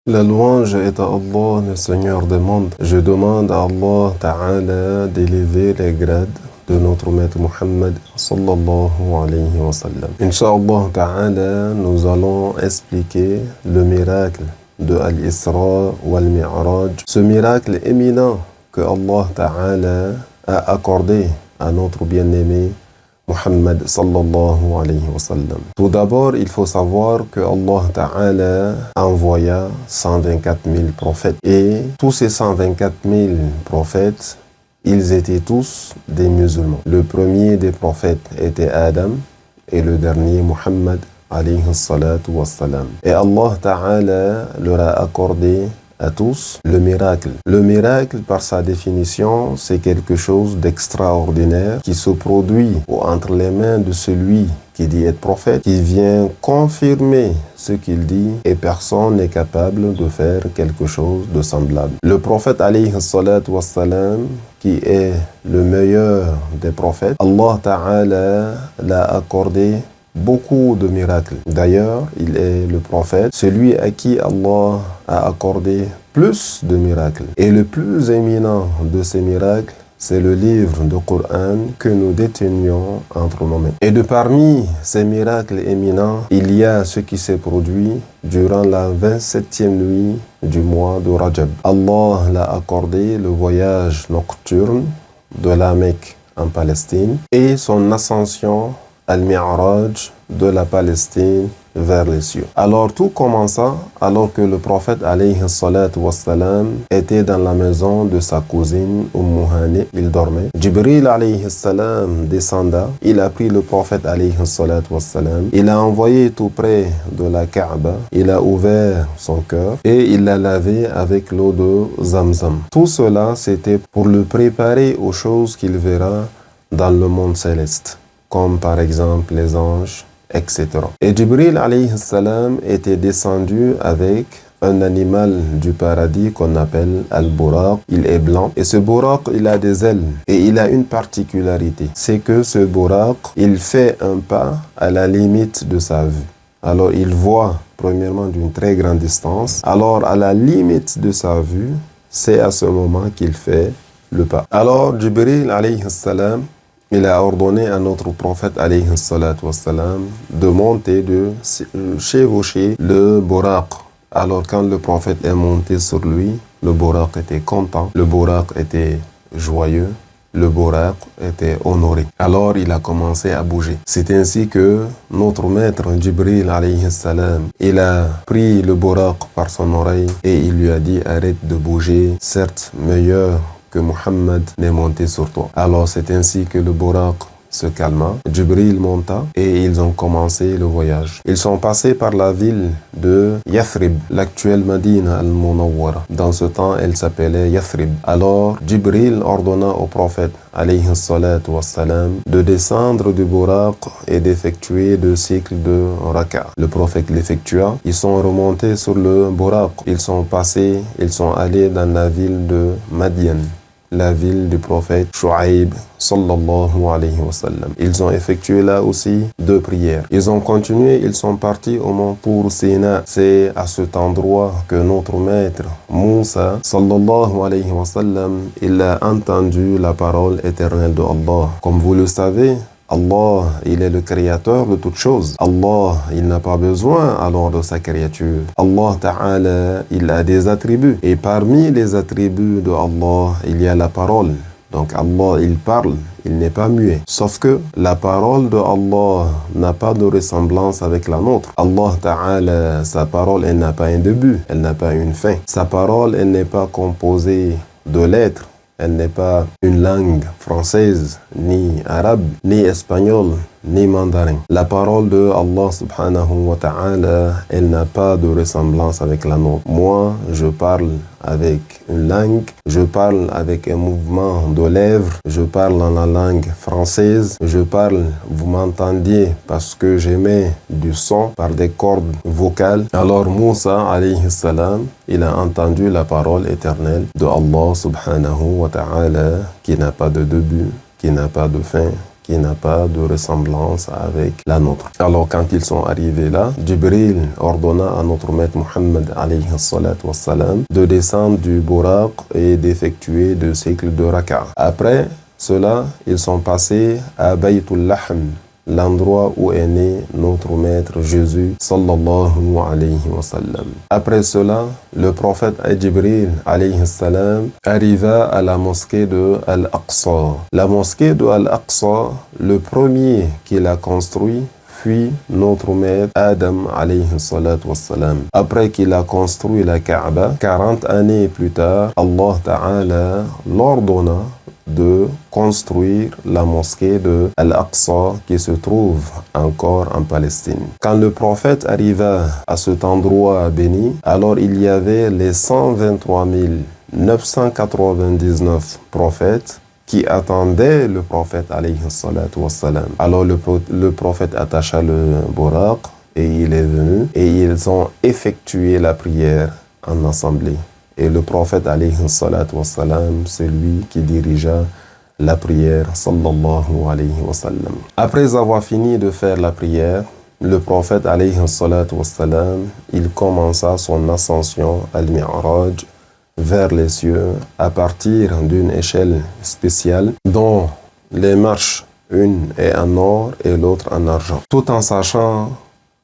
La louange est à Allah, le Seigneur des mondes. Je demande à Allah Ta'ala d'élever les grades de notre maître Muhammad sallallahu alayhi wa sallam. Inch'Allah Ta'ala, nous allons expliquer le miracle de Al-Isra wal-Mi'raj. Ce miracle éminent que Allah Ta'ala a accordé à notre bien-aimé Muhammad sallallahu alayhi wa sallam. Tout d'abord, il faut savoir que Allah Ta'ala envoya 124 000 prophètes. Et tous ces 124 000 prophètes, ils étaient tous des musulmans. Le premier des prophètes était Adam et le dernier Muhammad alayhi salatu wa salam. Et Allah Ta'ala leur a accordé à tous le miracle. Le miracle, par sa définition, c'est quelque chose d'extraordinaire qui se produit entre les mains de celui qui dit être prophète, qui vient confirmer ce qu'il dit et personne n'est capable de faire quelque chose de semblable. Le prophète alayhi salatu wa salam, qui est le meilleur des prophètes, Allah Ta'ala l'a accordé beaucoup de miracles. D'ailleurs, il est le prophète, celui à qui Allah a accordé plus de miracles. Et le plus éminent de ces miracles, c'est le livre du Coran que nous détenions entre nos mains. Et de parmi ces miracles éminents, il y a ce qui s'est produit durant la 27e nuit du mois de Rajab. Allah l'a accordé le voyage nocturne de la Mecque en Palestine et son ascension Al-Mi'raj de la Palestine vers les cieux. Alors tout commença alors que le prophète alayhi salatu wassalam était dans la maison de sa cousine Hani. Il dormait. Jibril alayhi salam descenda. Il a pris le prophète alayhi salatu wassalam. Il l'a envoyé tout près de la Kaaba. Il a ouvert son cœur et il l'a lavé avec l'eau de Zamzam. Tout cela, c'était pour le préparer aux choses qu'il verra dans le monde céleste, comme par exemple les anges, etc. Et Jibril alayhi salam était descendu avec un animal du paradis qu'on appelle Al-Buraq. Il est blanc et ce Buraq, il a des ailes et il a une particularité. C'est que ce Buraq, il fait un pas à la limite de sa vue. Alors il voit premièrement d'une très grande distance. Alors à la limite de sa vue, c'est à ce moment qu'il fait le pas. Alors Jibril alayhi salam, il a ordonné à notre prophète alayhi salatu wassalam de monter, de chevaucher le Buraq. Alors quand le prophète est monté sur lui, le Buraq était content, le Buraq était joyeux, le Buraq était honoré. Alors il a commencé à bouger. C'est ainsi que notre maître Jibril alayhi salam, il a pris le Buraq par son oreille et il lui a dit: arrête de bouger, certes meilleur que Muhammad n'est monté sur toi. Alors c'est ainsi que le Buraq se calma. Jibril monta et ils ont commencé le voyage. Ils sont passés par la ville de Yathrib, l'actuelle Madina al-Munawwara. Dans ce temps, elle s'appelait Yathrib. Alors Jibril ordonna au prophète alayhi salatu wassalam de descendre du Buraq et d'effectuer 2 cycles de raka. Le prophète l'effectua. Ils sont remontés sur le Buraq. Ils sont passés, ils sont allés dans la ville de Madian, la ville du prophète Shu'aib sallallahu alayhi wa sallam. Ils ont effectué là aussi 2 prières. Ils ont continué, ils sont partis au mont Tour Sina. C'est à cet endroit que notre maître Moussa sallallahu alayhi wa sallam, il a entendu la parole éternelle de Allah. Comme vous le savez, Allah, il est le créateur de toutes choses. Allah, il n'a pas besoin alors de sa créature. Allah Ta'ala, il a des attributs. Et parmi les attributs de Allah, il y a la parole. Donc Allah, il parle, il n'est pas muet. Sauf que la parole de Allah n'a pas de ressemblance avec la nôtre. Allah Ta'ala, sa parole, elle n'a pas un début, elle n'a pas une fin. Sa parole, elle n'est pas composée de lettres. Elle n'est pas une langue française, ni arabe, ni espagnol, ni mandarin. La parole de Allah subhanahu wa ta'ala, elle n'a pas de ressemblance avec la nôtre. Moi, je parle avec une langue, je parle avec un mouvement de lèvres, je parle dans la langue française, je parle, vous m'entendiez parce que j'émets du son par des cordes vocales. Alors Moussa alayhi salam, il a entendu la parole éternelle de Allah subhanahu wa ta'ala qui n'a pas de début, qui n'a pas de fin, qui n'a pas de ressemblance avec la nôtre. Alors quand ils sont arrivés là, Jibril ordonna à notre maître Muhammad alayhi salatu wassalam de descendre du Buraq et d'effectuer 2 cycles de raka'. Après cela, ils sont passés à Baytul Lahm, l'endroit où est né notre maître Jésus sallallahu alayhi wa sallam. Après cela, le prophète Jibril alayhi salam arriva à la mosquée de Al-Aqsa. La mosquée de Al-Aqsa, le premier qu'il a construit fut notre maître Adam alayhi salatu wassalam. Après qu'il a construit la Kaaba, 40 années plus tard, Allah Ta'ala l'ordonna de construire la mosquée de Al-Aqsa qui se trouve encore en Palestine. Quand le prophète arriva à cet endroit béni, alors il y avait les 123 999 prophètes qui attendaient le prophète alayhi salatu wassalam. Alors le prophète attacha le buraq et il est venu et ils ont effectué la prière en assemblée. Et le prophète alayhi salatu wassalam, c'est lui qui dirigea la prière sallallahu alayhi wa sallam. Après avoir fini de faire la prière, le prophète alayhi salatu wassalam, il commença son ascension al-Mi'raj vers les cieux à partir d'une échelle spéciale dont les marches, une est en or et l'autre en argent, tout en sachant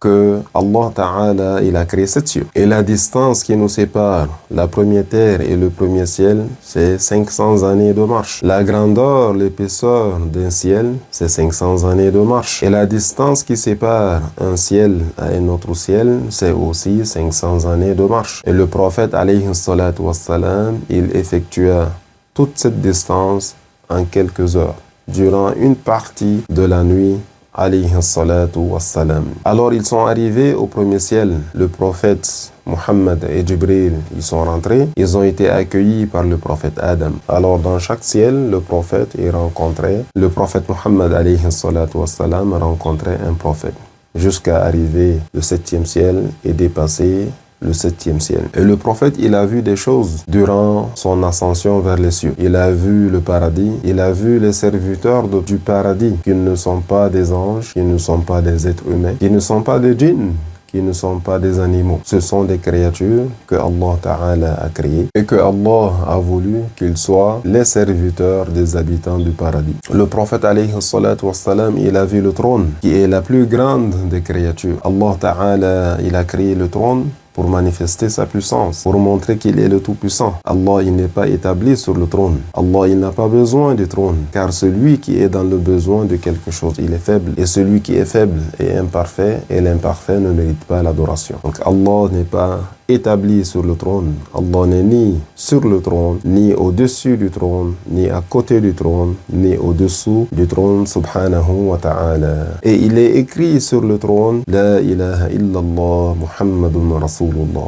que Allah Ta'ala, il a créé 7 cieux. Et la distance qui nous sépare, la première terre et le premier ciel, c'est 500 années de marche. La grandeur, l'épaisseur d'un ciel, c'est 500 années de marche. Et la distance qui sépare un ciel à un autre ciel, c'est aussi 500 années de marche. Et le prophète, alayhi salatu wassalam, il effectua toute cette distance en quelques heures, durant une partie de la nuit, alayhi salatu wassalam. Alors ils sont arrivés au premier ciel. Le prophète Muhammad et Jibril, ils sont rentrés. Ils ont été accueillis par le prophète Adam. Alors dans chaque ciel, le prophète le prophète Muhammad alayhi salatu wassalam rencontrait un prophète. Jusqu'à arriver au 7e ciel et dépasser le 7e ciel. Et le prophète, il a vu des choses durant son ascension vers les cieux. Il a vu le paradis, il a vu les serviteurs du paradis, qui ne sont pas des anges, qui ne sont pas des êtres humains, qui ne sont pas des djinns, qui ne sont pas des animaux. Ce sont des créatures que Allah Ta'ala a créées et que Allah a voulu qu'ils soient les serviteurs des habitants du paradis. Le prophète alayhi salatu wassalam, il a vu le trône, qui est la plus grande des créatures. Allah Ta'ala, il a créé le trône pour manifester sa puissance, pour montrer qu'il est le Tout-Puissant. Allah, il n'est pas établi sur le trône. Allah, il n'a pas besoin du trône, car celui qui est dans le besoin de quelque chose, il est faible. Et celui qui est faible est imparfait, et l'imparfait ne mérite pas l'adoration. Donc Allah n'est pas établi sur le trône. Allah n'est ni sur le trône, ni au-dessus du trône, ni à côté du trône, ni au-dessous du trône, subhanahu wa ta'ala. Et il est écrit sur le trône, La ilaha illallah Muhammadun Rasulullah.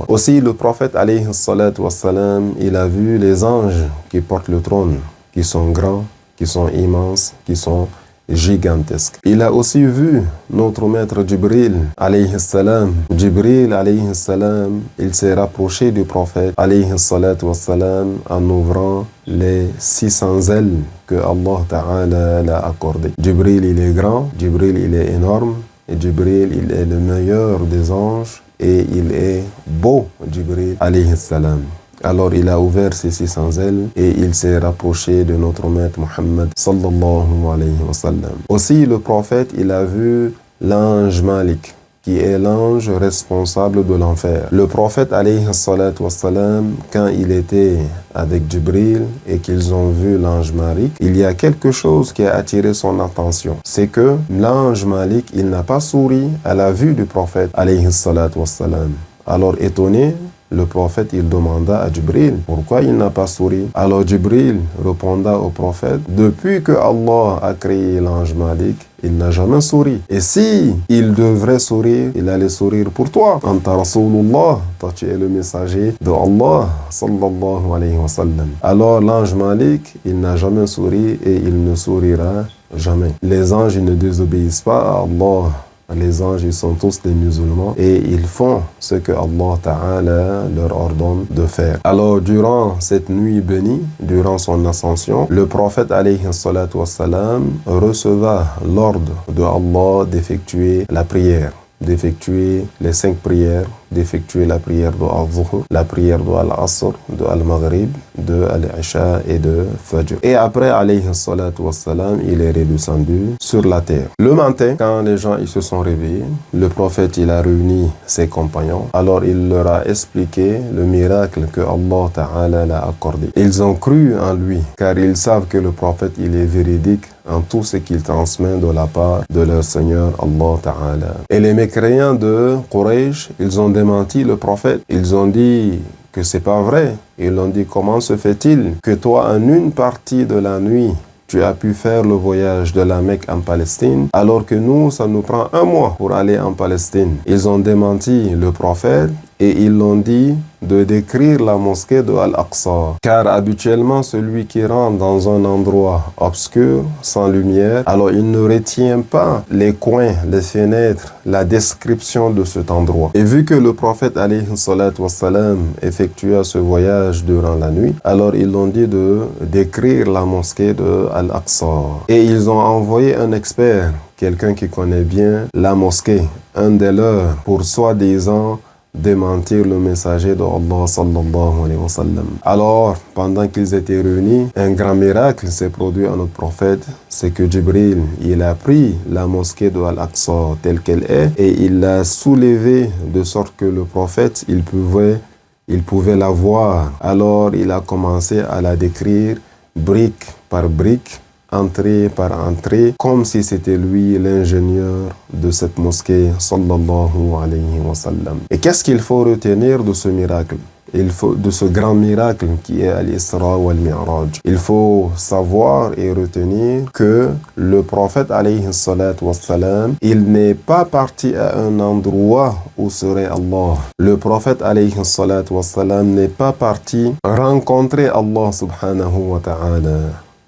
Aussi, le prophète, alayhi salatu wassalam, il a vu les anges qui portent le trône, qui sont grands, qui sont immenses, qui sont gigantesque. Il a aussi vu notre maître Jibril alayhi salam. Jibril alayhi salam, il s'est rapproché du prophète alayhi salatu wassalam en ouvrant les 600 ailes que Allah Ta'ala l'a accordées. Jibril, il est grand, Jibril, il est énorme, et Jibril, il est le meilleur des anges et il est beau, Jibril alayhi salam. Alors il a ouvert ses 600 ailes et il s'est rapproché de notre maître Muhammad sallallahu alayhi wa sallam. Aussi le prophète, il a vu l'ange Malik, qui est l'ange responsable de l'enfer. Le prophète alayhi salatu wa sallam, quand il était avec Jibril et qu'ils ont vu l'ange Malik, il y a quelque chose qui a attiré son attention. C'est que l'ange Malik, il n'a pas souri à la vue du prophète alayhi salatu wa sallam. Alors étonné, le prophète, il demanda à Jibril pourquoi il n'a pas souri. Alors Jibril répondit au prophète, depuis que Allah a créé l'ange Malik, il n'a jamais souri. Et si il devrait sourire, il allait sourire pour toi. Anta Rasulullah, toi tu es le messager de Allah sallallahu alayhi wa sallam. Alors l'ange Malik, il n'a jamais souri et il ne sourira jamais. Les anges, ils ne désobéissent pas à Allah Les anges, ils sont tous des musulmans et ils font ce que Allah Ta'ala leur ordonne de faire. Alors, durant cette nuit bénie, durant son ascension, le prophète alayhi salatu wassalam receva l'ordre de Allah d'effectuer la prière, d'effectuer les 5 prières, d'effectuer la prière de Al-Zuhr, la prière de Al-Asr, de Al-Maghrib, de Al-Isha et de Fajr. Et après, alayhi salatu wassalam, il est redescendu sur la terre. Le matin, quand les gens ils se sont réveillés, le prophète il a réuni ses compagnons. Alors il leur a expliqué le miracle que Allah Ta'ala l'a accordé. Ils ont cru en lui, car ils savent que le prophète il est véridique en tout ce qu'il transmet de la part de leur Seigneur Allah Ta'ala. Et les mécréants de Quraysh, ils ont démenti le prophète. Ils ont dit que c'est pas vrai. Ils ont dit, comment se fait-il que toi, en une partie de la nuit, tu as pu faire le voyage de la Mecque en Palestine, alors que nous, ça nous prend 1 mois pour aller en Palestine. Ils ont démenti le prophète et ils l'ont dit de décrire la mosquée de Al-Aqsa. Car habituellement, celui qui rentre dans un endroit obscur, sans lumière, alors il ne retient pas les coins, les fenêtres, la description de cet endroit. Et vu que le prophète alayhi salatu wassalam effectua ce voyage durant la nuit, alors ils l'ont dit de décrire la mosquée de Al-Aqsa. Et ils ont envoyé un expert, quelqu'un qui connaît bien la mosquée, un des leurs, pour soi-disant démentir le messager de Allah sallallahu alayhi wa sallam. Alors, pendant qu'ils étaient réunis, un grand miracle s'est produit à notre prophète, c'est que Jibril, il a pris la mosquée de Al-Aqsa telle qu'elle est et il l'a soulevée de sorte que le prophète, il pouvait la voir. Alors, il a commencé à la décrire brique par brique, entrée par entrée, comme si c'était lui l'ingénieur de cette mosquée, sallallahu alayhi wa sallam. Et qu'est-ce qu'il faut retenir de ce miracle? De ce grand miracle qui est Al-Isra wal-Mi'raj. Il faut savoir et retenir que le prophète alayhi salatu wassalam, il n'est pas parti à un endroit où serait Allah. Le prophète alayhi salatu wassalam n'est pas parti rencontrer Allah subhanahu wa ta'ala.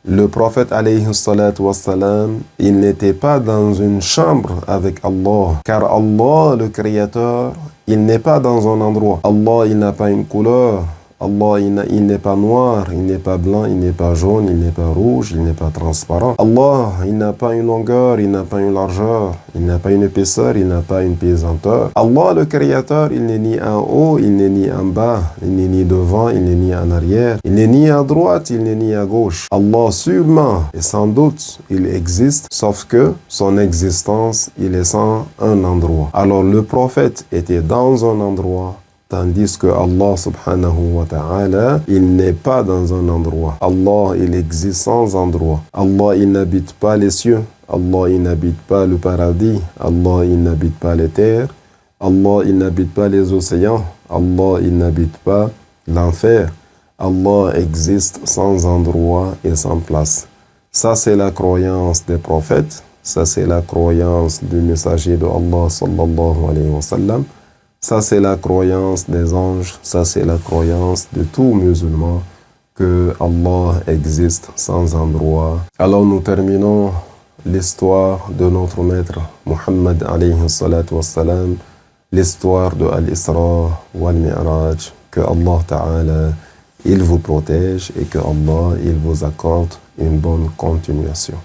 Le prophète alayhi salatu wassalam, il n'était pas dans une chambre avec Allah, car Allah, le Créateur, il n'est pas dans un endroit. Allah, il n'a pas une couleur. Allah, il n'est pas noir, il n'est pas blanc, il n'est pas jaune, il n'est pas rouge, il n'est pas transparent. Allah, il n'a pas une longueur, il n'a pas une largeur, il n'a pas une épaisseur, il n'a pas une pesanteur. Allah, le Créateur, il n'est ni en haut, il n'est ni en bas, il n'est ni devant, il n'est ni en arrière, il n'est ni à droite, il n'est ni à gauche. Allah, sûrement et sans doute, il existe, sauf que son existence, il est sans un endroit. Alors le prophète était dans un endroit, tandis que Allah subhanahu wa ta'ala, il n'est pas dans un endroit. Allah, il existe sans endroit. Allah, il n'habite pas les cieux. Allah, il n'habite pas le paradis. Allah, il n'habite pas les terres. Allah, il n'habite pas les océans. Allah, il n'habite pas l'enfer. Allah existe sans endroit et sans place. Ça, c'est la croyance des prophètes. Ça, c'est la croyance du messager de Allah sallallahu alayhi wa sallam. Ça, c'est la croyance des anges, ça, c'est la croyance de tout musulman que Allah existe sans endroit. Alors, nous terminons l'histoire de notre maître Muhammad alayhi salatu wassalam, l'histoire de Al-Isra wal-Mi'raj. Que Allah Ta'ala, il vous protège et que Allah, il vous accorde une bonne continuation.